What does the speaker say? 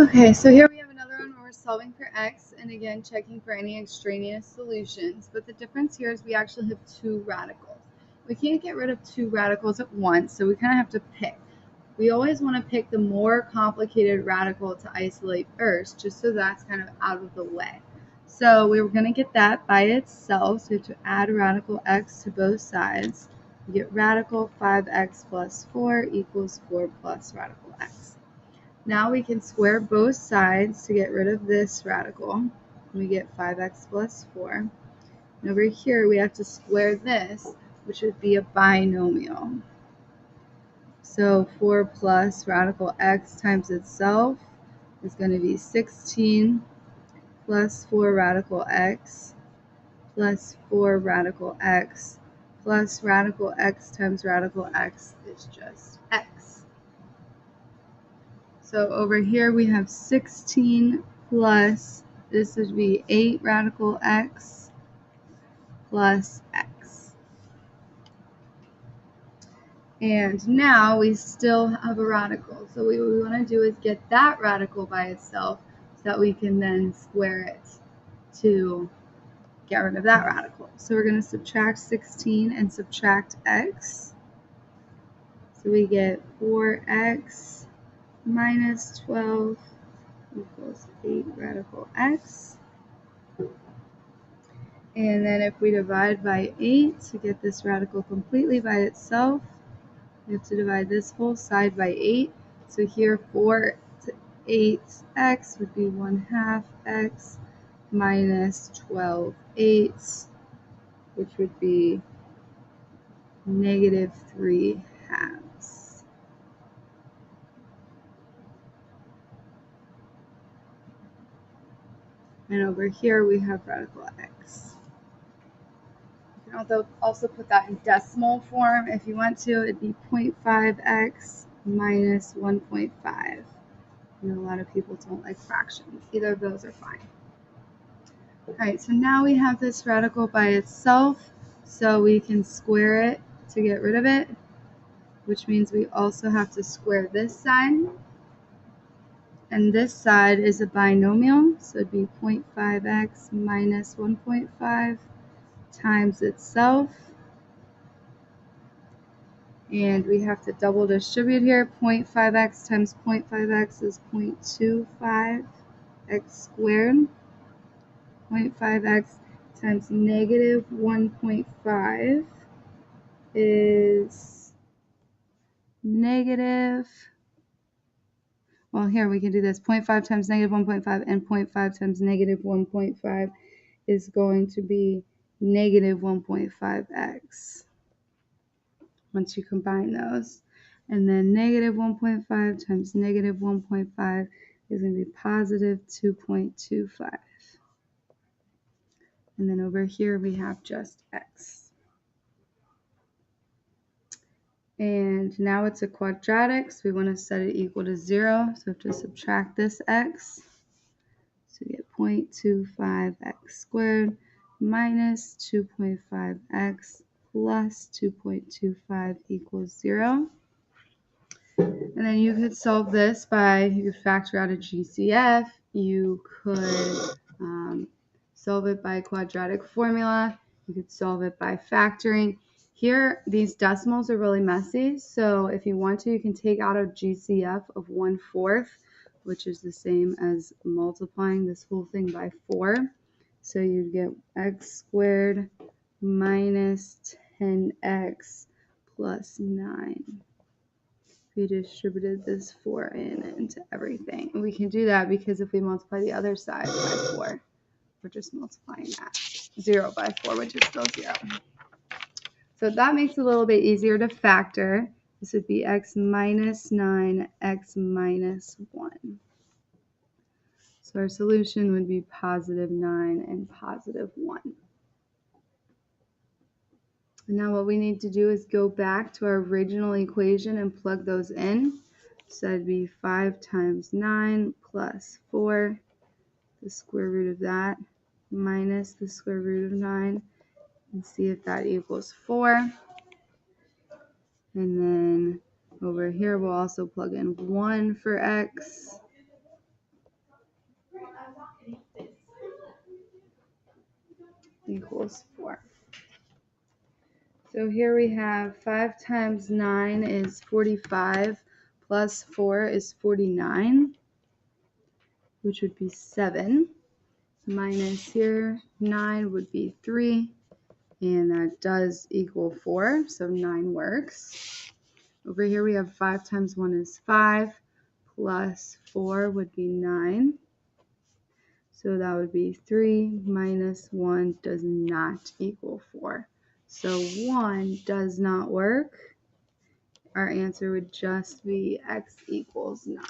Okay, so here we have another one where we're solving for x and again checking for any extraneous solutions. But the difference here is we actually have two radicals. We can't get rid of two radicals at once, so we kind of have to pick. We always want to pick the more complicated radical to isolate first, just so that's kind of out of the way. So we were going to get that by itself, so we have to add radical x to both sides. We get radical 5x plus 4 equals 4 plus radical x. Now we can square both sides to get rid of this radical. We get 5x plus 4. And over here we have to square this, which would be a binomial. So 4 plus radical x times itself is going to be 16 plus 4 radical x plus 4 radical x plus radical x times radical x is just x. So over here we have 16 plus, this would be 8 radical x plus x. And now we still have a radical. So what we want to do is get that radical by itself so that we can then square it to get rid of that radical. So we're going to subtract 16 and subtract x. So we get 4x minus 12 equals 8 radical x. And then if we divide by 8 to get this radical completely by itself, we have to divide this whole side by 8. So here 4 to 8x would be 1/2 x minus 12 eighths, which would be negative 3 halves. And over here we have radical x. You can also put that in decimal form if you want to. It'd be 0.5x minus 1.5. I know a lot of people don't like fractions. Either of those are fine. Alright, so now we have this radical by itself, so we can square it to get rid of it, which means we also have to square this side. And this side is a binomial, so it'd be 0.5x minus 1.5 times itself. And we have to double distribute here. 0.5x times 0.5x is 0.25x squared. 0.5x times negative 1.5 is negative, well, here we can do this. 0.5 times negative 1.5 and 0.5 times negative 1.5 is going to be negative 1.5x once you combine those. And then negative 1.5 times negative 1.5 is going to be positive 2.25. And then over here we have just x. And now it's a quadratic, so we want to set it equal to 0. So we have to subtract this x. So we get 0.25x squared minus 2.5x plus 2.25 equals 0. And then you could solve this by, you could factor out a GCF. You could solve it by quadratic formula. You could solve it by factoring. Here, these decimals are really messy, so if you want to, you can take out a GCF of 1/4, which is the same as multiplying this whole thing by 4. So you'd get x squared minus 10x plus 9. We distributed this 4 into everything. And we can do that because if we multiply the other side by 4, we're just multiplying that. 0 by 4 would just go 0. So that makes it a little bit easier to factor. This would be x minus 9, x minus 1. So our solution would be positive 9 and positive 1. And now what we need to do is go back to our original equation and plug those in. So that'd be 5 times 9 plus 4, the square root of that, minus the square root of 9, and see if that equals 4. And then over here we'll also plug in 1 for x. equals 4. So here we have 5 times 9 is 45 plus 4 is 49, which would be 7. Minus here, 9 would be 3, and that does equal 4, so 9 works. Over here we have 5 times 1 is 5, plus 4 would be 9. So that would be 3 minus 1 does not equal 4. So 1 does not work. Our answer would just be x equals 9.